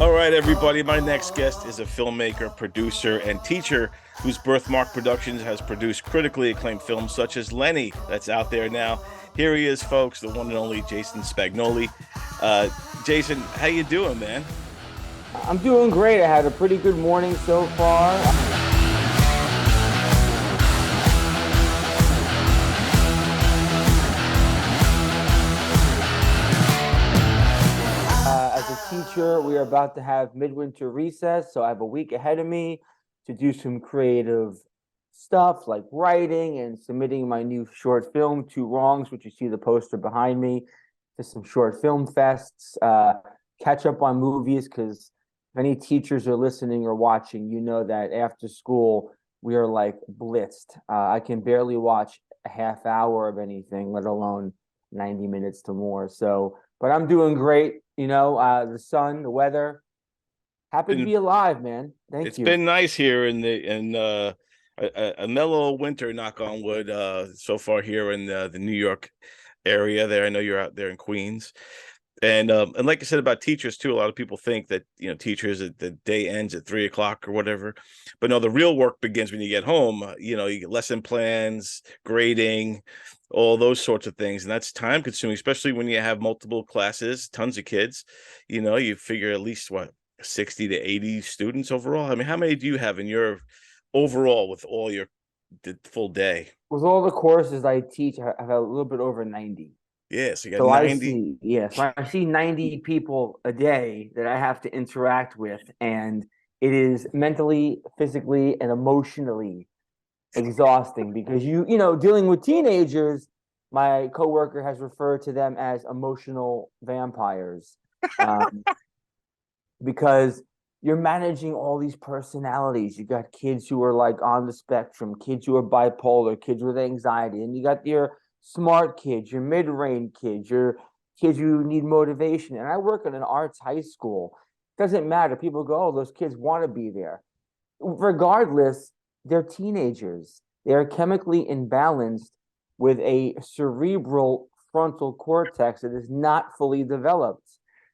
All right, everybody. My next guest is a filmmaker, producer, and teacher whose Birthmark Productions has produced critically acclaimed films such as Lenny, that's out there now. Here he is, folks, the one and only Jason Spagnoli. Jason, how you doing, man? I'm doing great. I had a pretty good morning so far. As a teacher, we are about to have midwinter recess, so I have a week ahead of me to do some creative stuff like writing and submitting my new short film, Two Wrongs, which you see the poster behind me, to some short film fests, catch up on movies, because if any teachers are listening or watching, you know that after school, we are like blitzed. I can barely watch a half hour of anything, let alone 90 minutes to more. So, but I'm doing great. The sun, the weather. Happy to Been be alive, man. Thank it's you. been nice here in a mellow winter, knock on wood, so far here in the New York area. There, I know you're out there in Queens. And like I said about teachers too, a lot of people think that teachers, the day ends at 3 o'clock or whatever, but no, the real work begins when you get home. You get lesson plans, grading, all those sorts of things, and that's time consuming, especially when you have multiple classes, tons of kids. You figure at least what, 60 to 80 students overall. I mean, how many do you have in your overall with all your the full day? With all the courses I teach, I have a little bit over 90. Yeah, so you got So I 90. see, yeah, so I see 90 people a day that I have to interact with, and it is mentally, physically, and emotionally exhausting because dealing with teenagers, my coworker has referred to them as emotional vampires. Um, because you're managing all these personalities. You got kids who are like on the spectrum, kids who are bipolar, kids with anxiety, and you got your smart kids, your mid-range kids, your kids who need motivation. And I work in an arts high school. Doesn't matter. People go, oh, those kids want to be there. Regardless, they're teenagers. They are chemically imbalanced with a cerebral frontal cortex that is not fully developed.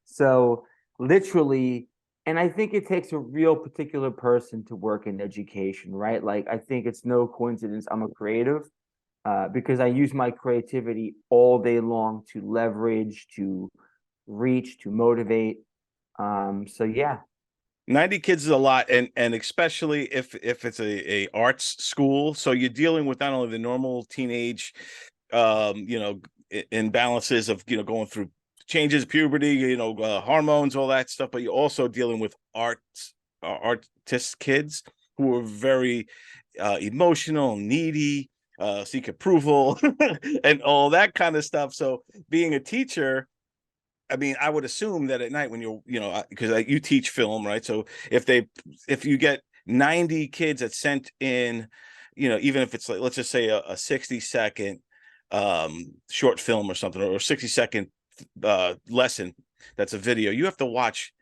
So literally, and I think it takes a real particular person to work in education, right? Like, I think it's no coincidence I'm a creative, because I use my creativity all day long to leverage, to reach, to motivate. So yeah. 90 kids is a lot, and especially if it's a arts school, so you're dealing with not only the normal teenage imbalances of going through changes, puberty, hormones, all that stuff, but you're also dealing with artist kids who are very emotional, needy, seek approval, and all that kind of stuff. So being a teacher, I mean, I would assume that at night when because you teach film, right? So if you get 90 kids that sent in, even if it's like, let's just say a 60-second short film or something, or 60-second lesson, that's a video, you have to watch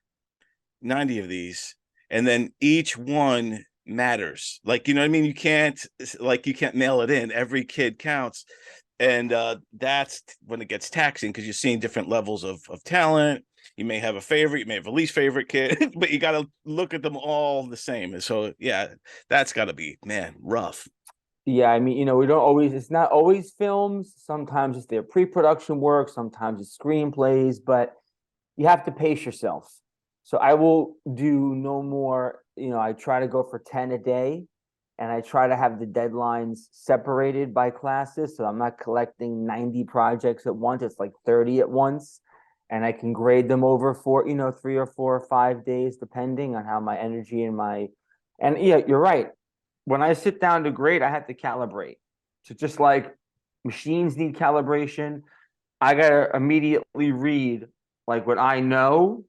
90 of these, and then each one matters. Like, you know what I mean? You can't mail it in. Every kid counts. And that's when it gets taxing, because you're seeing different levels of talent. You may have a favorite, you may have a least favorite kid, but you got to look at them all the same. And so, yeah, that's got to be, man, rough. Yeah, I mean, we don't always, it's not always films. Sometimes it's their pre-production work, sometimes it's screenplays, but you have to pace yourself. So I will do no more, I try to go for 10 a day, and I try to have the deadlines separated by classes. So I'm not collecting 90 projects at once. It's like 30 at once. And I can grade them over for, 3 or 4 or 5 days, depending on how my energy and yeah, you're right. When I sit down to grade, I have to calibrate. So just like machines need calibration, I gotta immediately read like what I know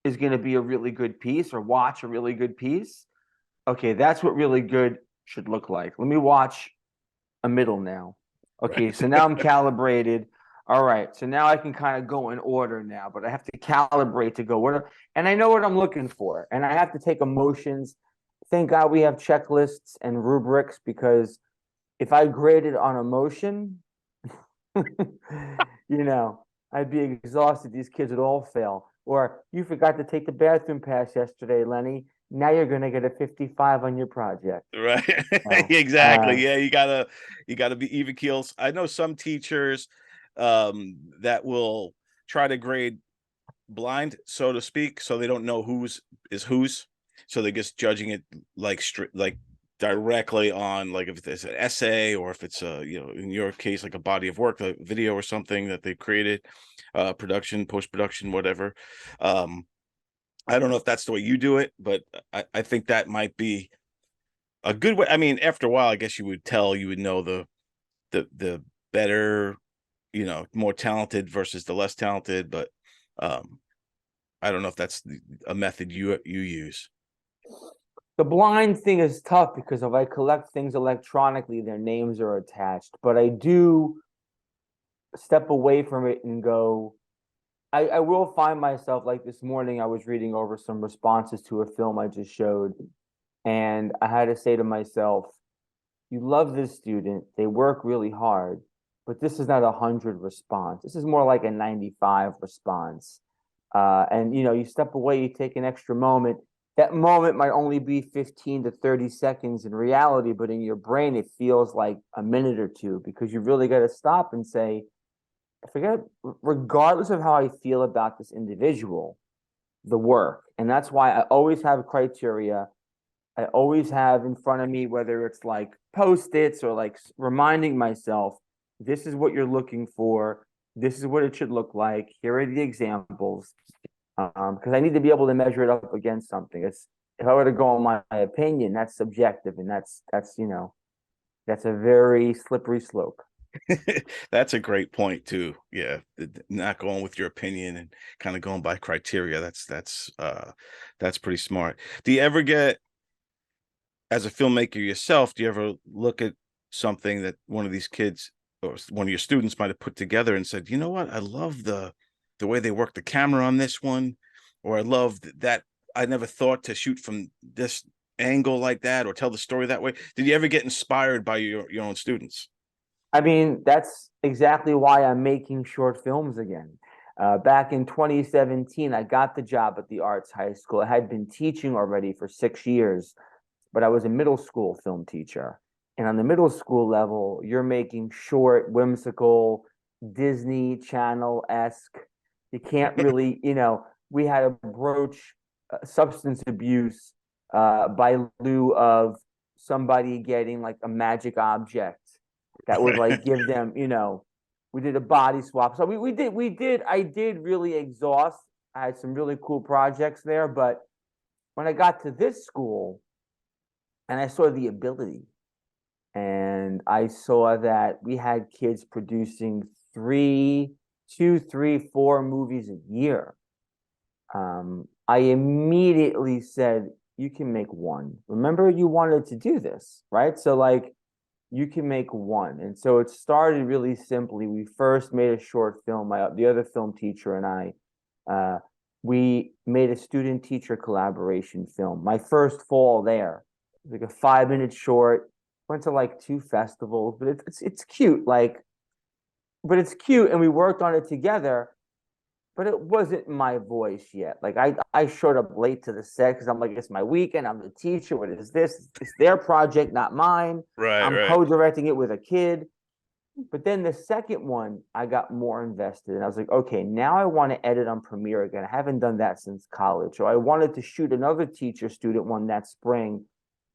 is going to be a really good piece, or watch a really good piece. Okay, that's what really good should look like. Let me watch a middle now. Okay, Right. so now I'm calibrated. All right, so now I can kind of go in order now, but I have to calibrate to go what, and I know what I'm looking for, and I have to take emotions. Thank God we have checklists and rubrics, because if I graded on emotion, I'd be exhausted. These kids would all fail. Or you forgot to take the bathroom pass yesterday, Lenny. Now you're going to get a 55 on your project. Right. So, Exactly. Yeah, you gotta be even keels. I know some teachers that will try to grade blind, so to speak, so they don't know whose is whose. So they're just judging it like like directly on, like if it's an essay or if it's a, in your case, like a body of work, a video or something that they created, production, post-production, whatever. Um, I don't know if that's the way you do it, but I think that might be a good way. I mean, after a while, I guess you would know the better, more talented versus the less talented, but um I don't know if that's a method you use. the blind thing is tough because if I collect things electronically, their names are attached. But I do step away from it and go, I will find myself like this morning, I was reading over some responses to a film I just showed, and I had to say to myself, you love this student, they work really hard, but this is not 100 response. This is more like a 95 response. And you step away, you take an extra moment. That moment might only be 15 to 30 seconds in reality, but in your brain, it feels like a minute or two because you really got to stop and say, I forget, regardless of how I feel about this individual, the work. And that's why I always have criteria. I always have in front of me, whether it's like post-its or like reminding myself, this is what you're looking for. This is what it should look like. Here are the examples. Because I need to be able to measure it up against something. It's if I were to go on my opinion, that's subjective, and that's a very slippery slope. That's a great point too. Yeah, not going with your opinion and kind of going by criteria. That's pretty smart. Do you ever get, as a filmmaker yourself, do you ever look at something that one of these kids or one of your students might have put together and said, you know what, I love the way they work the camera on this one, or I love that I never thought to shoot from this angle like that or tell the story that way. Did you ever get inspired by your own students? I mean, that's exactly why I'm making short films again. Back in 2017, I got the job at the Arts High School. I had been teaching already for 6 years, but I was a middle school film teacher. And on the middle school level, you're making short, whimsical, Disney Channel-esque. You can't really, we had to broach substance abuse by lieu of somebody getting like a magic object that would like give them, we did a body swap. So I did really exhaust. I had some really cool projects there, but when I got to this school and I saw the ability and I saw that we had kids producing two, three, 4 movies a year. I immediately said, you can make one. Remember, you wanted to do this, right? So like you can make one. And so it started really simply. We first made a short film. The other film teacher and I, we made a student teacher collaboration film. My first fall there, like a 5 minute short. Went to like 2 festivals, but it's cute. But it's cute, and we worked on it together. But it wasn't my voice yet. Like I showed up late to the set because I'm like, it's my weekend. I'm the teacher. What is this? It's their project, not mine. Right, I'm right. co-directing it with a kid. But then the second one, I got more invested, and I was like, okay, now I want to edit on Premiere again. I haven't done that since college. So I wanted to shoot another teacher student one that spring,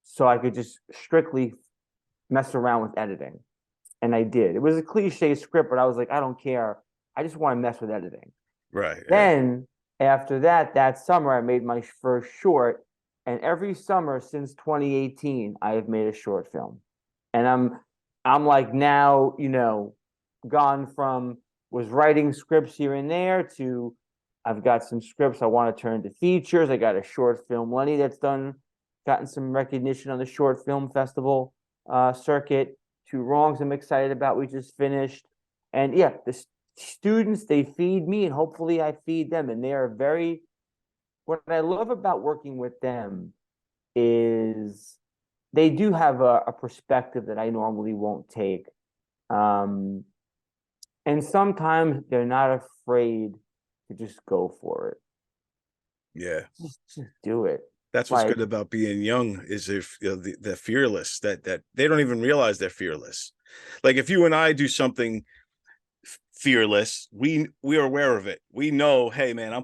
so I could just strictly mess around with editing. And I did. It was a cliche script, but I was like, I don't care. I just want to mess with editing. Right, right. Then after that, that summer, I made my first short. And every summer since 2018, I have made a short film. And I'm like now, gone from was writing scripts here and there to I've got some scripts I want to turn to features. I got a short film, Lenny, that's gotten some recognition on the short film festival circuit. Two Wrongs I'm excited about. We just finished. And yeah, the students, they feed me and hopefully I feed them. And they are what I love about working with them is they do have a perspective that I normally won't take. Um, and sometimes they're not afraid to just go for it. Yeah. Just do it. That's what's Like, good about being young is if you know, they're fearless, that they don't even realize they're fearless. Like if you and I do something fearless, we are aware of it. We know, hey man,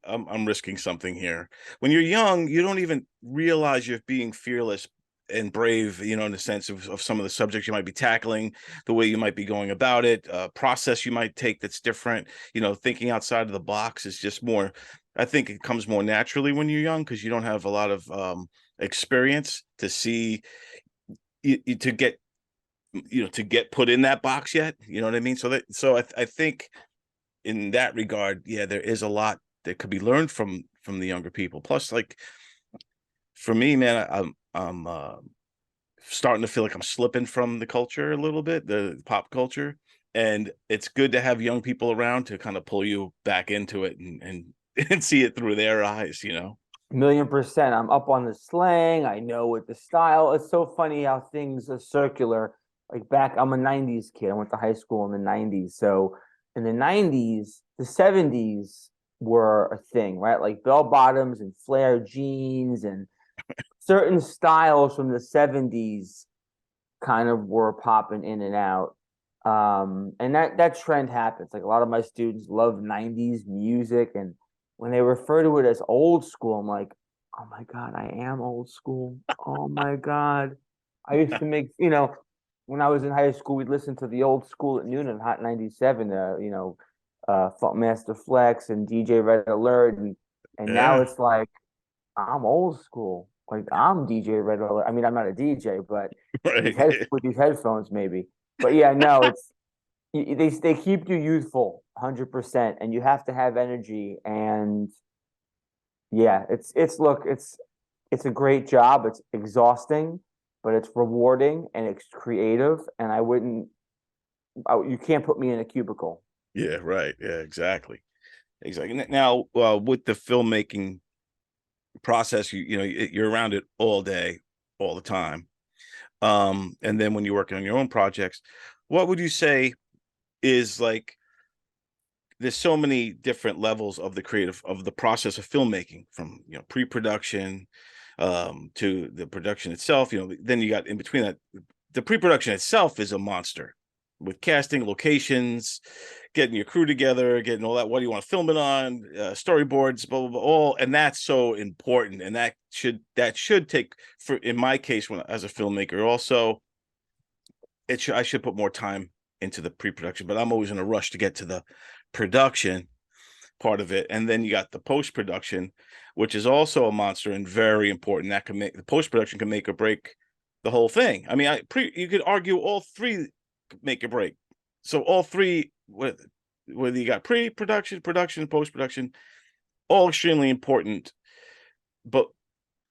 I'm risking something here. When you're young, you don't even realize you're being fearless and brave, you know, in the sense of some of the subjects you might be tackling, the way you might be going about it, process you might take that's different. You know, thinking outside of the box is just more, I think it comes more naturally when you're young because you don't have a lot of experience to see to get, you know, to get put in that box yet. You know what I mean? I think in that regard, yeah, there is a lot that could be learned from the younger people. Plus, like for me, man, I'm starting to feel like I'm slipping from the culture a little bit, the pop culture, and it's good to have young people around to kind of pull you back into it and and see it through their eyes, you know. 1,000,000%. I'm up on the slang. I know what the style. It's so funny how things are circular. Like back, I'm a 90s kid. I went to high school in the 90s. So in the 90s, the 70s were a thing, right? Like bell bottoms and flare jeans and certain styles from the 70s kind of were popping in and out. And that trend happens. Like a lot of my students love 90s music, and when they refer to it as old school, I'm like, oh my God, I am old school. Oh my God. I used to make, when I was in high school, we'd listen to the old school at noon on Hot 97, Funkmaster Flex and DJ Red Alert. And now Yeah, it's like, I'm old school. Like I'm DJ Red Alert. I mean, I'm not a DJ, but right. with these headphones, maybe. But yeah, no, they keep you youthful, 100%, and you have to have energy. And yeah, it's a great job. It's exhausting, but it's rewarding and it's creative. And you can't put me in a cubicle. Yeah, right. Yeah, exactly. Exactly. Now, with the filmmaking process, you know, you're around it all day, all the time. And then when you're working on your own projects, what would you say is like there's so many different levels of the creative of the process of filmmaking, from you know pre-production to the production itself. You know, then you got in between that, the pre-production itself is a monster with casting, locations, getting your crew together, getting all that. What do you want to film it on? Storyboards, blah blah blah. All, and that's so important, and that should take, for in my case, when as a filmmaker, also I should put more time into the pre-production, but I'm always in a rush to get to the production part of it. And then you got the post-production, which is also a monster and very important. That can make the post-production can make or break the whole thing. I mean, you could argue all three make or break. So all three, whether you got pre-production, production, post-production, all extremely important. But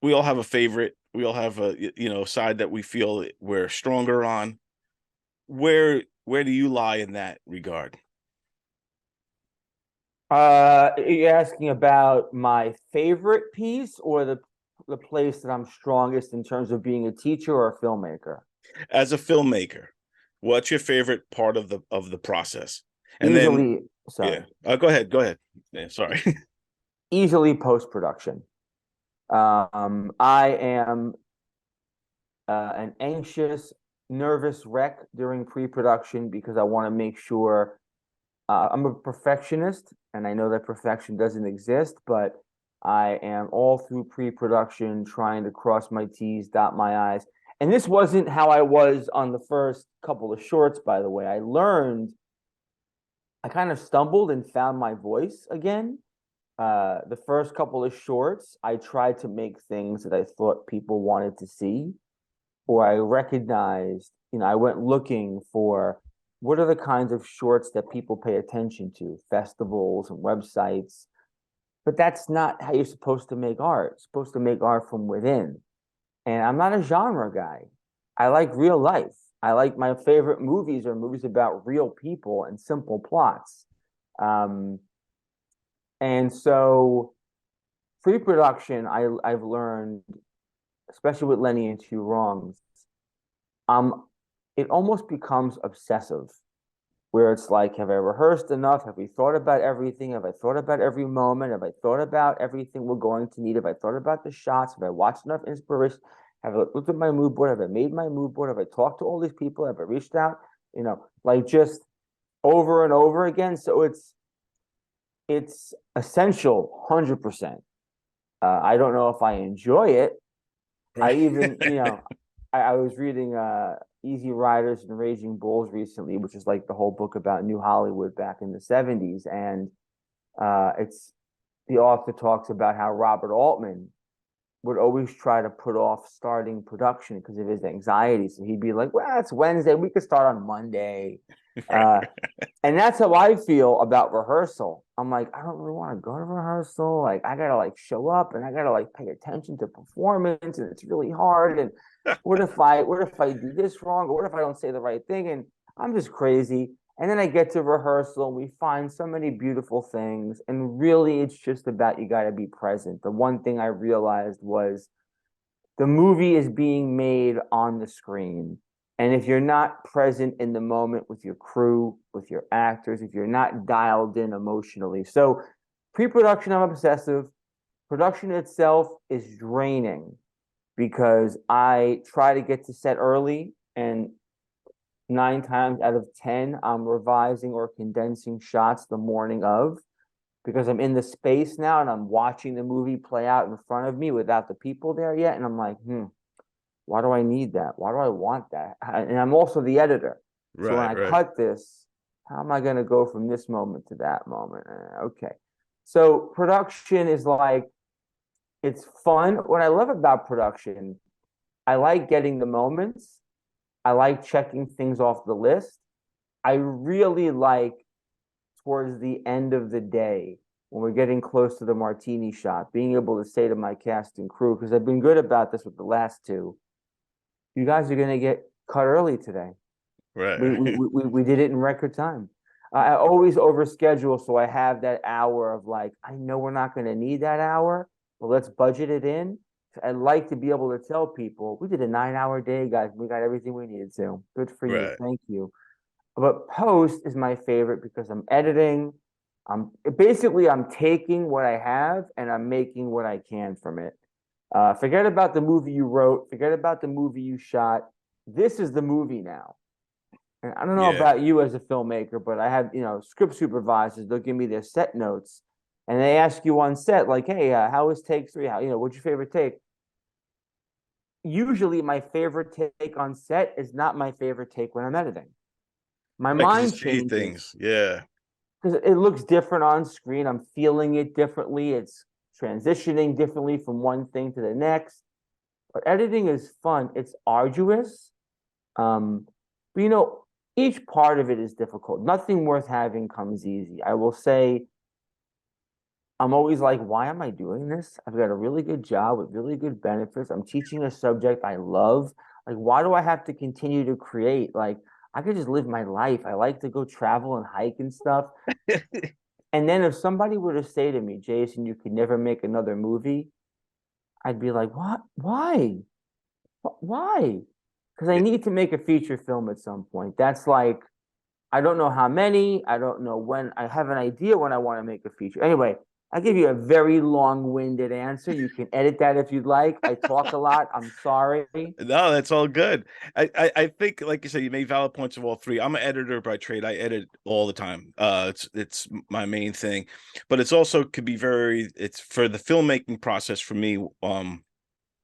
we all have a favorite. We all have a side that we feel we're stronger on. Where do you lie in that regard? You're asking about my favorite piece or the place that I'm strongest in terms of being a teacher or a filmmaker? As a filmmaker, what's your favorite part of the process? And then, Easily, yeah, sorry, go ahead. Yeah, sorry. easily post-production. I am an anxious, nervous wreck during pre-production because I want to make sure I'm a perfectionist, and I know that perfection doesn't exist, but I am all through pre-production trying to cross my T's, dot my I's. And this wasn't how I was on the first couple of shorts, by the way. I kind of stumbled and found my voice again. The first couple of shorts, I tried to make things that I thought people wanted to see, or I recognized, I went looking for what are the kinds of shorts that people pay attention to, festivals and websites. But that's not how you're supposed to make art. You're supposed to make art from within. And I'm not a genre guy. I like real life. I like my favorite movies are movies about real people and simple plots. Um, and so pre-production, I've learned, especially with Lenny and Two Wrongs, um, it almost becomes obsessive. where it's like, have I rehearsed enough? Have we thought about everything? Have I thought about every moment? Have I thought about everything we're going to need? Have I thought about the shots? Have I watched enough inspiration? Have I looked at my mood board? Have I made my mood board? Have I talked to all these people? Have I reached out? Like just over and over again. So it's essential, 100%. I don't know if I enjoy it. I even, I was reading Easy Riders and Raging Bulls recently, which is like the whole book about New Hollywood back in the 70s. And it's the author talks about how Robert Altman would always try to put off starting production because of his anxiety. So he'd be like, well, it's Wednesday. We could start on Monday. And that's how I feel about rehearsal. I'm like, I don't really want to go to rehearsal. Like, I gotta like show up and I gotta like pay attention to performance, and it's really hard. And what if I do this wrong? Or what if I don't say the right thing? And I'm just crazy. And then I get to rehearsal and we find so many beautiful things. And really, it's just about you got to be present. The one thing I realized was the movie is being made on the screen. And if you're not present in the moment with your crew, with your actors, if you're not dialed in emotionally. So pre-production, I'm obsessive. Production itself is draining because I try to get to set early, and 9 times out of 10, I'm revising or condensing shots the morning of, because I'm in the space now and I'm watching the movie play out in front of me without the people there yet. And I'm like, why do I need that? Why do I want that? And I'm also the editor. So when I cut this, how am I going to go from this moment to that moment? Okay. So production is like, it's fun. What I love about production, I like getting the moments. I like checking things off the list. I really like towards the end of the day, when we're getting close to the martini shot, being able to say to my cast and crew, because I've been good about this with the last two, you guys are going to get cut early today. We did it in record time. I always overschedule, so I have that hour of like, I know we're not going to need that hour, but let's budget it in. I like to be able to tell people we did a 9-hour day, guys. We got everything we needed to. Good for you. Thank you. But post is my favorite because I'm editing. I'm taking what I have and I'm making what I can from it. Forget about the movie you wrote. Forget about the movie you shot. This is the movie now. And I don't know about you as a filmmaker, but I have, script supervisors. They'll give me their set notes, and they ask you on set, like, "Hey, how was take 3? What's your favorite take?" Usually, my favorite take on set is not my favorite take when I'm editing. My mind changes. Things, yeah, because it looks different on screen. I'm feeling it differently. It's transitioning differently from one thing to the next. But editing is fun. It's arduous. But each part of it is difficult. Nothing worth having comes easy. I will say, I'm always like, why am I doing this? I've got a really good job with really good benefits. I'm teaching a subject I love. Like, why do I have to continue to create? Like, I could just live my life. I like to go travel and hike and stuff. And then if somebody were to say to me, Jason, you could never make another movie, I'd be like, what? Why? Why? Because I need to make a feature film at some point. That's like, I don't know how many. I don't know when. I have an idea when I want to make a feature. Anyway, I give you a very long-winded answer. You can edit that if you'd like. I talk a lot. I'm sorry. No, that's all good. I think, like you said, you made valid points of all three. I'm an editor by trade. I edit all the time. It's my main thing, but it's also could be it's for the filmmaking process for me.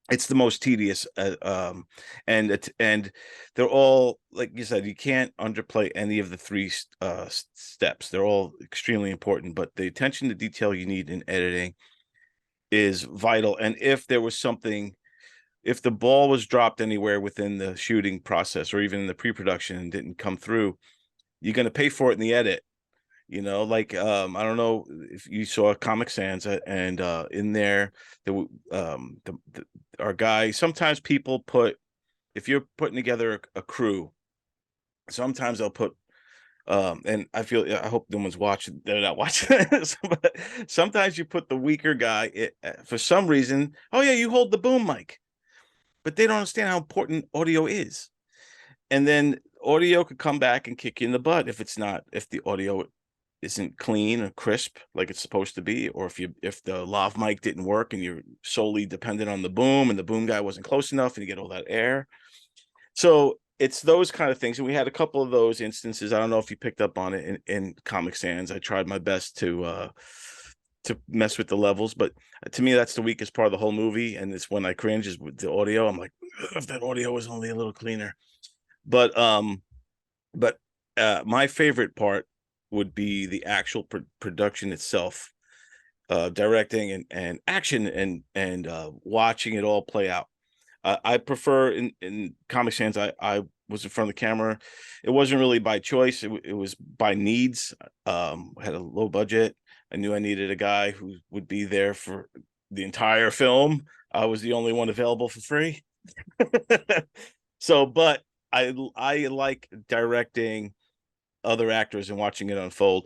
It's the most tedious, and they're all, like you said, you can't underplay any of the three steps. They're all extremely important, but the attention to detail you need in editing is vital. And if there was something, if the ball was dropped anywhere within the shooting process or even in the pre-production and didn't come through, you're going to pay for it in the edit. Like I don't know if you saw Comic Sans, and in there our guy, sometimes people put, if you're putting together a crew, sometimes they'll put and I hope no one's watching, they're not watching this, but sometimes you put the weaker guy for some reason. Oh yeah, you hold the boom mic, but they don't understand how important audio is. And then audio could come back and kick you in the butt if if the audio isn't clean or crisp like it's supposed to be, or if the lav mic didn't work and you're solely dependent on the boom and the boom guy wasn't close enough and you get all that air. So it's those kind of things. And we had a couple of those instances. I don't know if you picked up on it in Comic Sans. I tried my best to mess with the levels, but to me that's the weakest part of the whole movie, and it's when I cringe is with the audio. I'm like, if that audio was only a little cleaner. But my favorite part would be the actual production itself, directing and action and watching it all play out. I prefer in Comic Sans, I was in front of the camera. It wasn't really by choice. It was by needs. I had a low budget. I knew I needed a guy who would be there for the entire film. I was the only one available for free. So, but I like directing other actors and watching it unfold.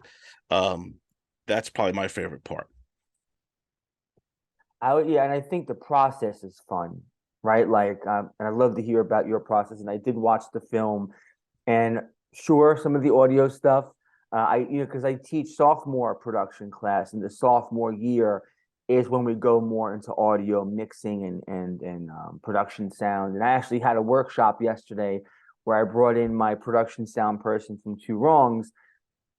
That's probably my favorite part. Yeah, and I think the process is fun, right? Like, and I love to hear about your process. And I did watch the film, and sure, some of the audio stuff, because I teach sophomore production class, and the sophomore year is when we go more into audio mixing and production sound. And I actually had a workshop yesterday where I brought in my production sound person from Two Wrongs,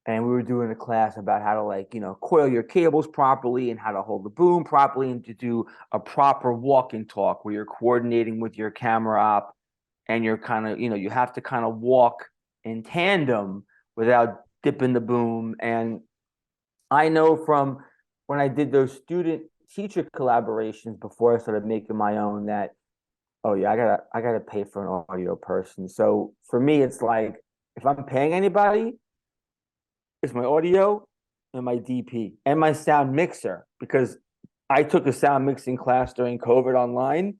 and we were doing a class about how to, like, coil your cables properly and how to hold the boom properly and to do a proper walk and talk where you're coordinating with your camera op, and you're kind of, you have to kind of walk in tandem without dipping the boom. And I know from when I did those student teacher collaborations before I started making my own that, oh yeah, I gotta pay for an audio person. So for me, it's like, if I'm paying anybody, it's my audio and my DP and my sound mixer, because I took a sound mixing class during COVID online,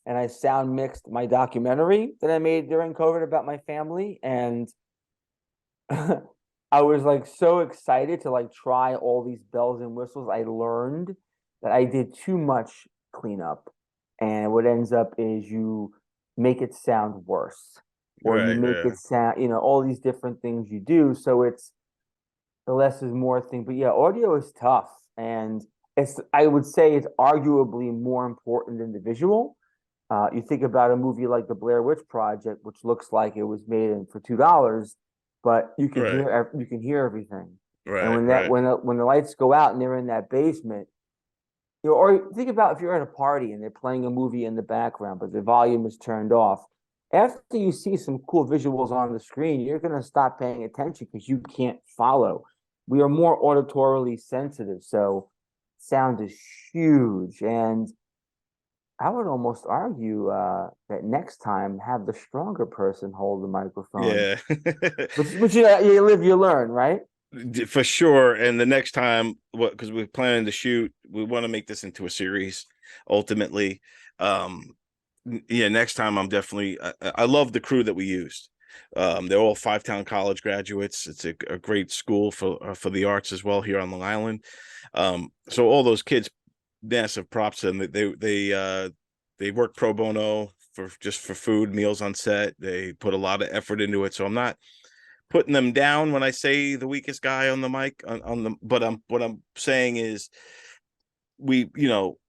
and I sound mixed my documentary that I made during COVID about my family. And I was like so excited to like try all these bells and whistles. I learned that I did too much cleanup, and what ends up is you make it sound worse, or you Right, make yeah. it sound, all these different things you do. So it's the less is more thing. But yeah, audio is tough, and I would say it's arguably more important than the visual. You think about a movie like the Blair Witch Project, which looks like it was made in for $2, but Right, you can hear everything. And right, right, when the lights go out and they're in that basement, or think about if you're at a party and they're playing a movie in the background, but the volume is turned off. After you see some cool visuals on the screen, you're gonna stop paying attention because you can't follow. We are more auditorily sensitive, so sound is huge. And I would almost argue that next time have the stronger person hold the microphone. yeah. But you live, you learn, right? For sure. And the next time, what, because we're planning to shoot, we want to make this into a series ultimately. um yeah, next time I'm definitely, I love the crew that we used. They're all Five-Town College graduates. It's a great school for the arts as well here on Long Island. So all those kids, massive props to them. They work pro bono for just for food, meals on set. They put a lot of effort into it. So I'm not putting them down when I say the weakest guy on the mic on the, but what I'm saying is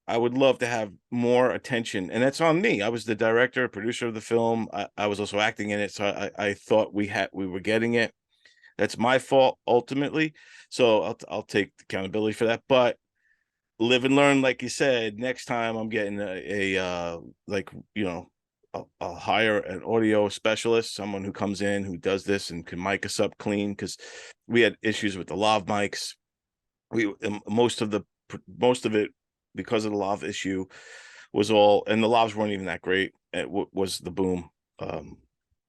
I would love to have more attention, and that's on me. I was the director, producer of the film. I was also acting in it, so I thought we were getting it. That's my fault ultimately. So I'll take accountability for that. But live and learn, like you said. Next time I'm getting like, I'll hire an audio specialist, someone who comes in who does this and can mic us up clean, because we had issues with the lav mics. Most of it, because of the lav issue, was all, and the lavs weren't even that great. It was the boom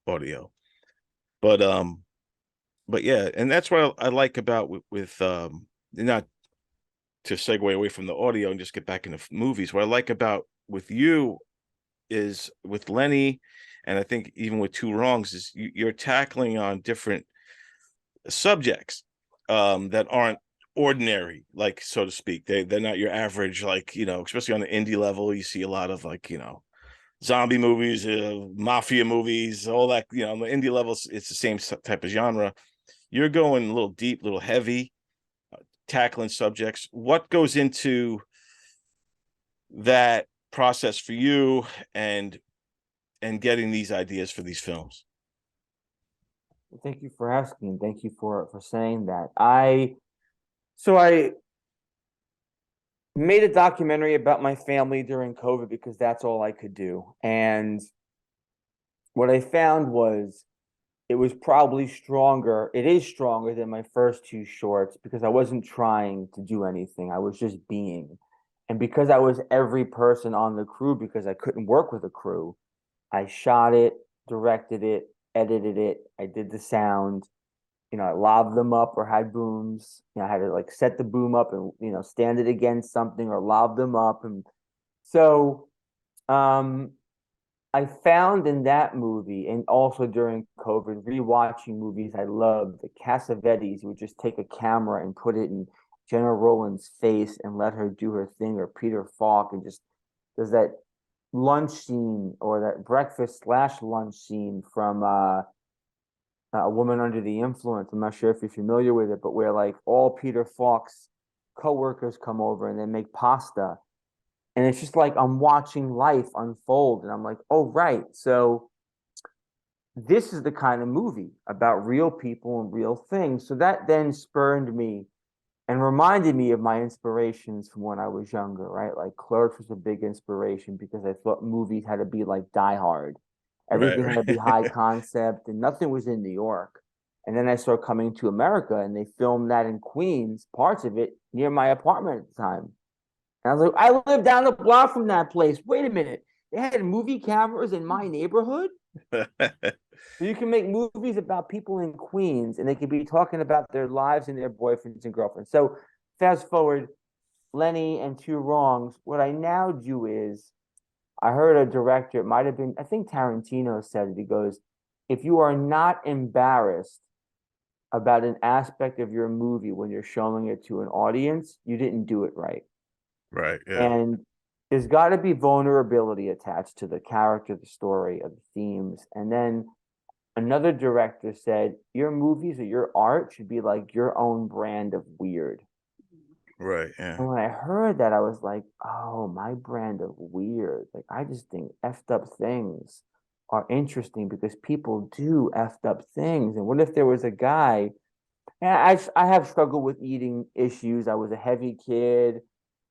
audio. But yeah, and that's what I like about with not to segue away from the audio and just get back into movies. What I like about with you is with Lenny, and I think even with Two Wrongs, is you're tackling on different subjects that aren't ordinary, like, so to speak. They're not your average, like, especially on the indie level. You see a lot of, like, zombie movies, mafia movies, all that. On the indie levels, it's the same type of genre. You're going a little deep, a little heavy, tackling subjects. What goes into that process for you, and getting these ideas for these films? Thank you for asking. Thank you for saying that. I made a documentary about my family during COVID because that's all I could do. And what I found was it was probably stronger. It is stronger than my first two shorts because I wasn't trying to do anything. I was just being. And because I was every person on the crew, because I couldn't work with a crew, I shot it, directed it, edited it. I did the sound. I lobbed them up or had booms. I had to like set the boom up and stand it against something or lob them up. And so I found in that movie, and also during COVID, rewatching movies I loved, the Cassavetes would just take a camera and put it in Jenna Rollins' face and let her do her thing, or Peter Falk, and just does that lunch scene or that breakfast/lunch scene from A Woman Under the Influence. I'm not sure if you're familiar with it, but where like all Peter Falk's coworkers come over and they make pasta. And it's just like I'm watching life unfold. And I'm like, oh, right. So this is the kind of movie about real people and real things. So that then spurred me and reminded me of my inspirations from when I was younger, right? Like Clerks was a big inspiration because I thought movies had to be like Die Hard. Right, Everything had to be high right. concept and nothing was in New York. And then I started coming to America and they filmed that in Queens, parts of it near my apartment at the time. And I was like, I live down the block from that place. Wait a minute. They had movie cameras in my neighborhood? So you can make movies about people in Queens and they could be talking about their lives and their boyfriends and girlfriends. So fast forward, Lenny and Two Wrongs. What I now do is I heard a director, it might have been, I think Tarantino said it. He goes, if you are not embarrassed about an aspect of your movie when you're showing it to an audience, you didn't do it right. Right, yeah. And there's got to be vulnerability attached to the character, the story, of the themes. And then another director said, your movies or your art should be like your own brand of weird. Right, yeah. And when I heard that, I was like, oh, my brand of weird. Like, I just think effed up things are interesting because people do effed up things. And what if there was a guy? And I have struggled with eating issues. I was a heavy kid.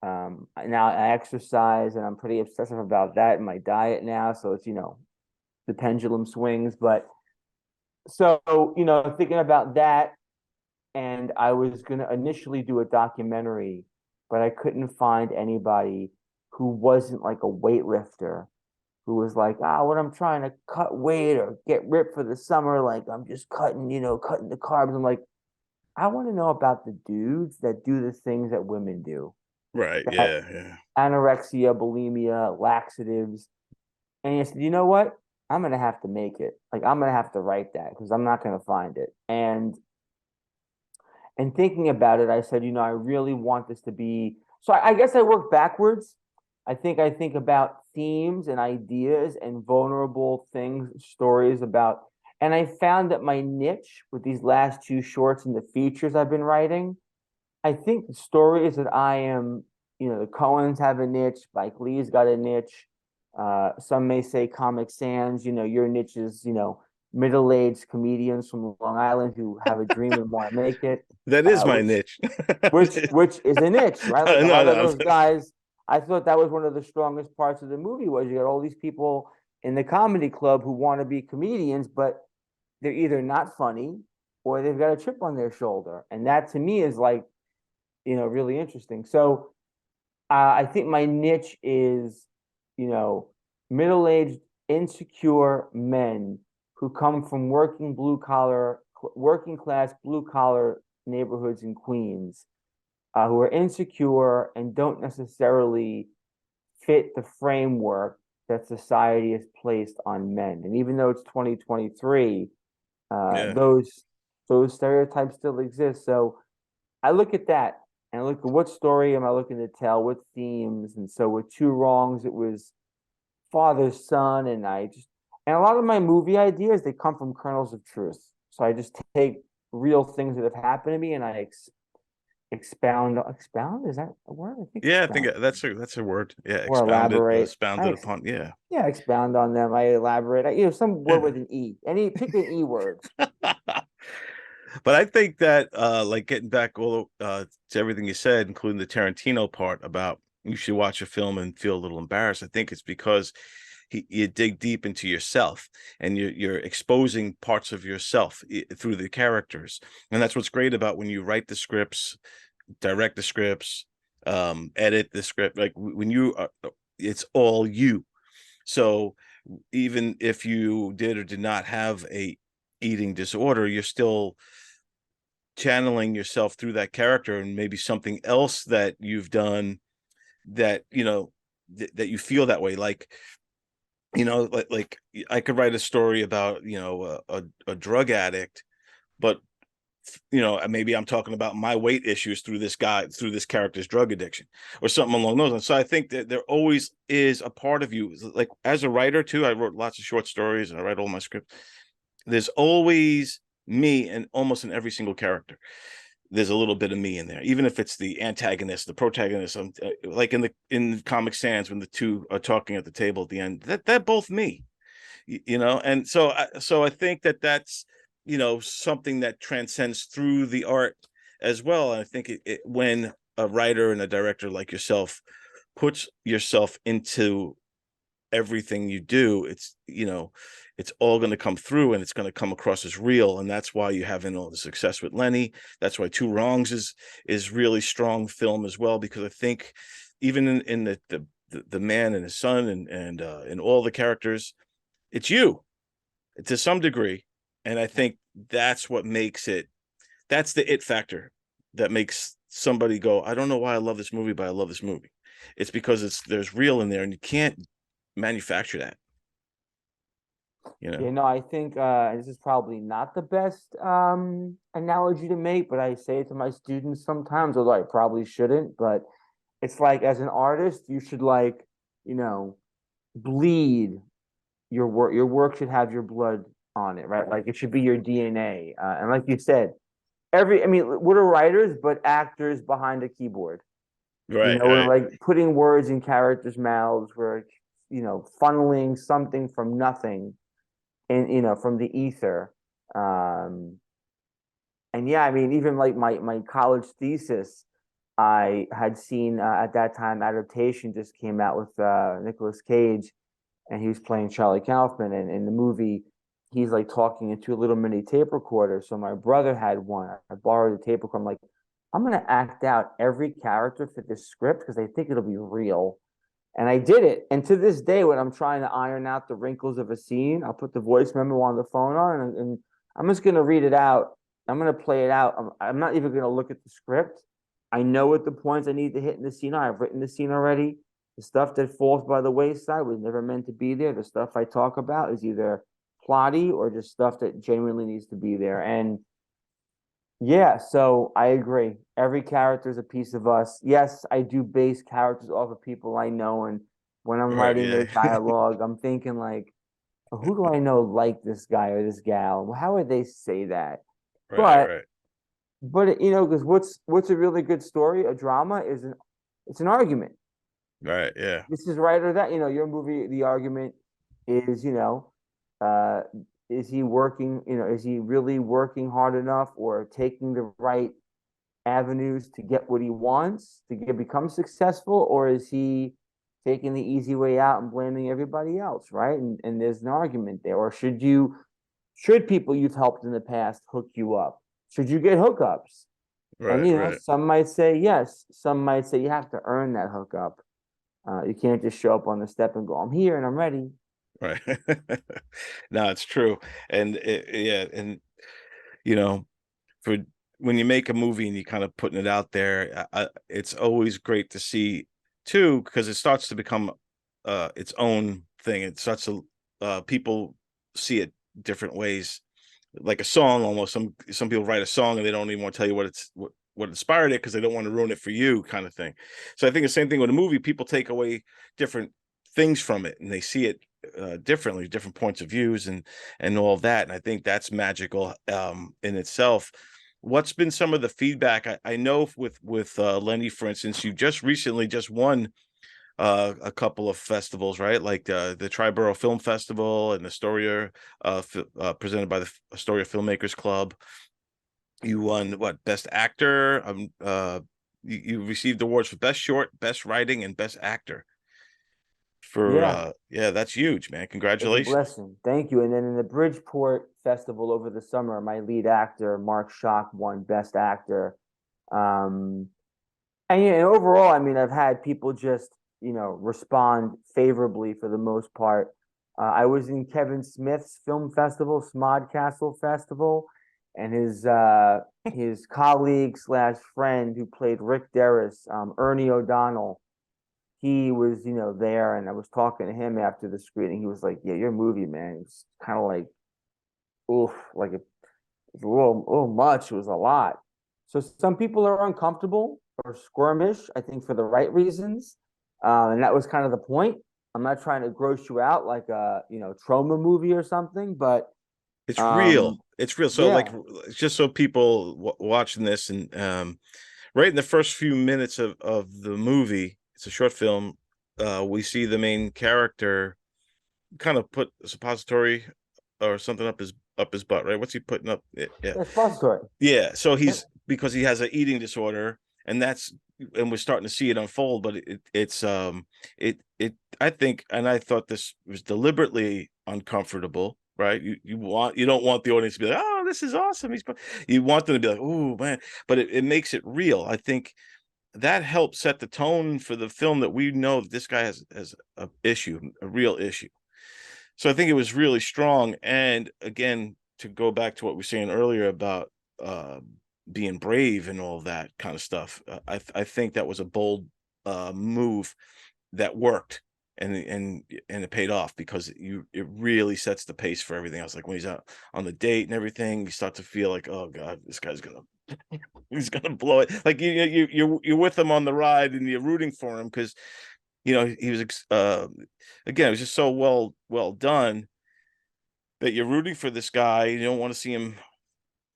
Now I exercise and I'm pretty obsessive about that in my diet now. So it's, the pendulum swings. But so, thinking about that, and I was going to initially do a documentary, but I couldn't find anybody who wasn't like a weightlifter, who was like, when I'm trying to cut weight or get ripped for the summer, like I'm just cutting the carbs. I'm like, I want to know about the dudes that do the things that women do, Right, that yeah, yeah. anorexia, bulimia, laxatives. And he said, you know what? I'm gonna have to make it. Like I'm gonna have to write that because I'm not gonna find it. And thinking about it, I said, I really want this to be. So I guess I work backwards. I think about themes and ideas and vulnerable things, stories about. And I found that my niche with these last two shorts and the features I've been writing, I think the story is that I am, the Coens have a niche, Spike Lee's got a niche. Some may say Comic Sans, your niche is, middle-aged comedians from Long Island who have a dream and want to make it. That is my Which niche. which is a niche, right? Like a No, lot of no. those guys, I thought that was one of the strongest parts of the movie was you got all these people in the comedy club who want to be comedians, but they're either not funny or they've got a chip on their shoulder. And that to me is like, really interesting. So I think my niche is, you know, middle-aged, insecure men who come from working class blue collar neighborhoods in Queens, who are insecure and don't necessarily fit the framework that society has placed on men. And even though it's 2023, Yeah. those stereotypes still exist. So I look at that and I look at what story am I looking to tell, what themes. And so with Two Wrongs, it was father son, and and a lot of my movie ideas, they come from kernels of truth. So I just take real things that have happened to me, and I expound, is that a word? I think Yeah, I think expound that's a word. Yeah, or expounded, elaborate. expounded upon. Yeah. Yeah, expound on them. I elaborate. Some word with an E. Pick an E word. But I think that like getting back all to everything you said, including the Tarantino part about you should watch a film and feel a little embarrassed. I think it's because you dig deep into yourself, and you're exposing parts of yourself through the characters. And that's what's great about when you write the scripts, direct the scripts, edit the script. Like when you are, it's all you. So even if you did or did not have a eating disorder, you're still channeling yourself through that character, and maybe something else that you've done that that you feel that way. Like like I could write a story about a drug addict, but maybe I'm talking about my weight issues through this character's drug addiction or something along those lines. So I think that there always is a part of you, like as a writer too. I wrote lots of short stories and I write all my scripts. There's always me, and almost in every single character there's a little bit of me in there, even if it's the antagonist, the protagonist. Like in Comic Sans, when the two are talking at the table at the end, that both me, and so I think that that's something that transcends through the art as well. And I think when a writer and a director like yourself puts yourself into everything you do, it's all going to come through, and it's going to come across as real. And that's why you having all the success with Lenny. That's why Two Wrongs is really strong film as well, because I think even in the man and his son and in all the characters, it's you to some degree. And I think that's what makes it, that's the it factor that makes somebody go, I don't know why I love this movie, but I love this movie. It's because there's real in there, and you can't manufacture that. Yeah, no, I think this is probably not the best analogy to make, but I say it to my students sometimes, although I probably shouldn't. But it's like, as an artist, you should, like, bleed your work. Your work should have your blood on it, right? Like, it should be your DNA. And like you said, I mean, we're writers, but actors behind a keyboard. Right, We're right, like putting words in characters' mouths. We're, funneling something from nothing, and from the ether. um and yeah, I mean, even like my college thesis, I had seen, at that time, adaptation just came out with Nicolas Cage, and he was playing Charlie Kaufman, and in the movie he's like talking into a little mini tape recorder. So my brother had one. I borrowed the tape recorder. I'm like, I'm gonna act out every character for this script because I think it'll be real. And I did it. And to this day, when I'm trying to iron out the wrinkles of a scene, I'll put the voice memo on the phone on, and I'm just going to read it out. I'm going to play it out. I'm not even going to look at the script. I know what the points I need to hit in the scene are. I've written the scene already. The stuff that falls by the wayside was never meant to be there. The stuff I talk about is either plotty or just stuff that genuinely needs to be there. And yeah, so I agree. Every character is a piece of us. Yes, I do base characters off of people I know, and when I'm right. writing their Yeah. dialogue, I'm thinking like, who do I know like this guy or this gal? Well, how would they say that? Right, But right, because what's a really good story? A drama is it's an argument. right. Yeah, This is right or that. Your movie, the argument is, uh, is he working? Is he really working hard enough or taking the right avenues to get what he wants become successful, or is he taking the easy way out and blaming everybody else, right? And there's an argument there. Or should people you've helped in the past hook you up? Should you get hookups? And right, right, some might say yes, some might say you have to earn that hookup. You can't just show up on the step and go, I'm here and I'm ready. right. No, it's true. And yeah, and you know, for when you make a movie and you kind of putting it out there, it's always great to see too, because it starts to become its own thing. It starts to people see it different ways, like a song almost. Some people write a song and they don't even want to tell you what inspired it because they don't want to ruin it for you, kind of thing. So I think the same thing with a movie. People take away different things from it, and they see it differently, different points of views, and all of that. And I think that's magical in itself. What's been some of the feedback? I know with Lenny, for instance, you just recently just won a couple of festivals, right? Like the Triborough Film Festival and Astoria, presented by the Astoria Filmmakers Club. You won what, Best Actor? You received awards for Best Short, Best Writing, and Best Actor. For Yeah, yeah, that's huge, man. it's a Congratulations. blessing. Thank you. And then in the Bridgeport Festival over the summer, my lead actor, Mark Schock, won Best Actor. Um, and yeah, and overall, I mean, I've had people just, respond favorably for the most part. I was in Kevin Smith's film festival, Smodcastle Festival, and his colleague slash friend who played Rick Derris, Ernie O'Donnell, he was, there, and I was talking to him after the screening. He was like, "Yeah, your movie, man, it's kind of like, oof, like it's a little much. It was a lot." So some people are uncomfortable or squirmish, I think, for the right reasons, and that was kind of the point. I'm not trying to gross you out like a trauma movie or something, but It's real. um, It's real. So like, yeah, just so people watching this, and right in the first few minutes of the movie, it's a short film. We see the main character kind of put a suppository or something up his butt, right? What's he putting up? Yeah, that's fun story. yeah. So Yep. he's, because he has an eating disorder, and we're starting to see it unfold. But it I think, and I thought this was deliberately uncomfortable, right? You don't want the audience to be like, oh, this is awesome. You want them to be like, oh man, but it makes it real. I think that helps set the tone for the film, that we know that this guy has a issue, a real issue. So I think it was really strong. And again, to go back to what we were saying earlier about uh, being brave and all that kind of stuff, I think that was a bold move that worked, and it paid off, because it really sets the pace for everything else. Like when he's out on the date and everything, you start to feel like, oh God, this guy's gonna he's gonna blow it. Like you're with him on the ride, and you're rooting for him, because he was again, it was just so well done, that you're rooting for this guy. You don't want to see him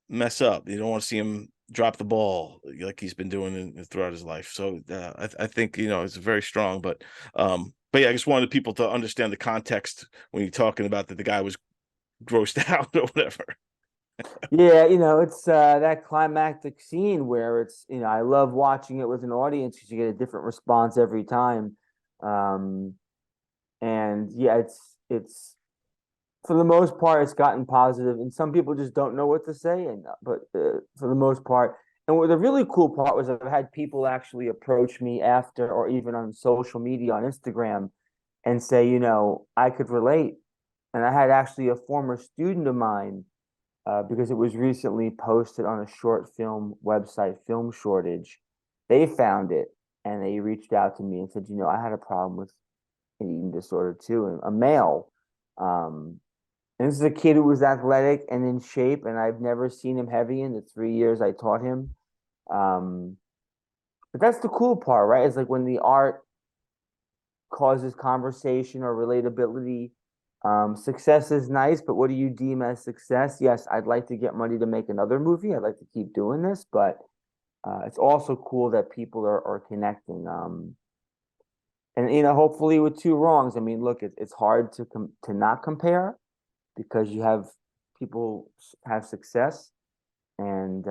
mess up. You don't want to see him drop the ball like he's been doing throughout his life. So I think it's very strong. But yeah, I just wanted people to understand the context when you're talking about that the guy was grossed out or whatever. Yeah, it's that climactic scene where it's, I love watching it with an audience because you get a different response every time. Um, and yeah, it's for the most part it's gotten positive, and some people just don't know what to say. And but for the most part, and what the really cool part was, I've had people actually approach me after, or even on social media on Instagram, and say, I could relate. And I had actually a former student of mine, because it was recently posted on a short film website, Film Shortage. They found it and they reached out to me and said, I had a problem with an eating disorder too, and a male. And this is a kid who was athletic and in shape, and I've never seen him heavy in the 3 years I taught him. Um, but that's the cool part, right? It's like when the art causes conversation or relatability. Success is nice, but what do you deem as success? Yes, I'd like to get money to make another movie. I'd like to keep doing this, but it's also cool that people are connecting. And hopefully with Two Wrongs, I mean, look, it's hard to not compare, because you have people have success, and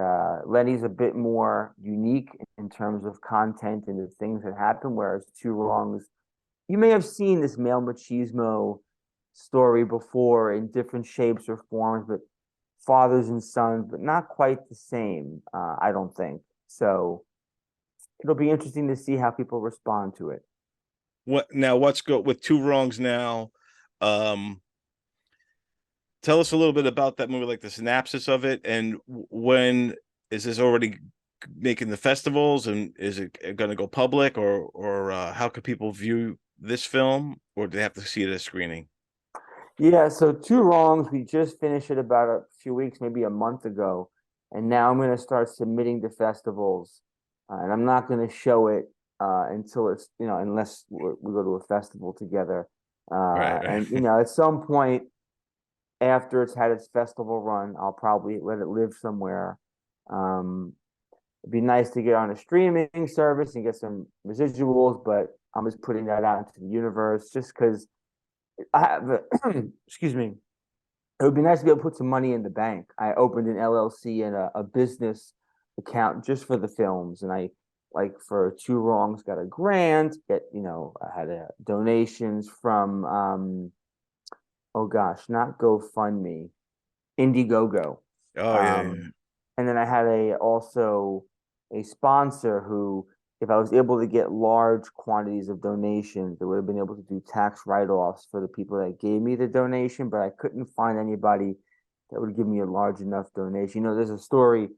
Lenny's a bit more unique in terms of content and the things that happen, whereas Two Wrongs, you may have seen this male machismo story before in different shapes or forms, but fathers and sons, but not quite the same, I don't think. So it'll be interesting to see how people respond to it. What's go with Two Wrongs now? Um, Tell us a little bit about that movie, like the synopsis of it, and when is this already making the festivals, and is it going to go public, or how could people view this film, or do they have to see it at a screening? Yeah, so Two Wrongs, we just finished it about a few weeks, maybe a month ago, and now I'm going to start submitting to festivals, and I'm not going to show it until it's, unless we go to a festival together. Right, right. And at some point after it's had its festival run, I'll probably let it live somewhere. It'd be nice to get on a streaming service and get some residuals, but I'm just putting that out into the universe just because I have, excuse me, it would be nice to be able to put some money in the bank. I opened an LLC and a business account just for the films, and I, like, for Two Wrongs, got a grant. I had donations from oh gosh, not GoFundMe, Indiegogo. Oh yeah, yeah. Um, and then I had also a sponsor who, if I was able to get large quantities of donations, they would have been able to do tax write-offs for the people that gave me the donation, but I couldn't find anybody that would give me a large enough donation. There's a story,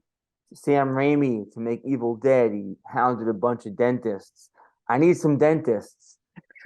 Sam Raimi, to make Evil Dead, he hounded a bunch of dentists. I need some dentists.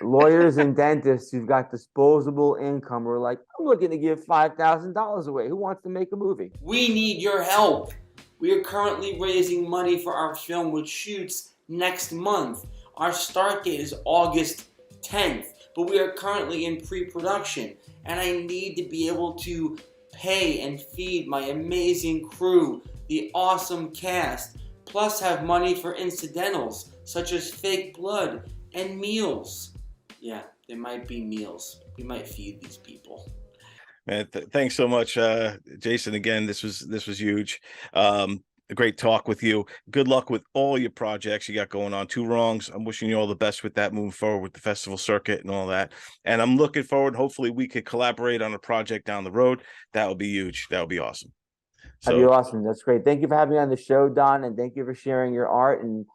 Lawyers and dentists who've got disposable income were like, I'm looking to give $5,000 away. Who wants to make a movie? We need your help. We are currently raising money for our film, which shoots next month. Our start date is August 10th, but we are currently in pre-production, and I need to be able to pay and feed my amazing crew, the awesome cast, plus have money for incidentals, such as fake blood and meals. Yeah, there might be meals. We might feed these people. Man, thanks so much, Jason. Again, this was huge. A great talk with you. Good luck with all your projects you got going on. Two Wrongs, I'm wishing you all the best with that, moving forward with the festival circuit and all that. And I'm looking forward. Hopefully, we could collaborate on a project down the road. That would be huge. That would be awesome. That'd be So, awesome. That's great. Thank you for having me on the show, Don, and thank you for sharing your art. And it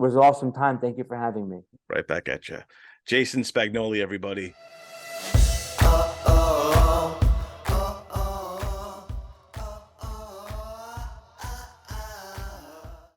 was an awesome time. Thank you for having me. right back at you, Jason Spagnoli, everybody.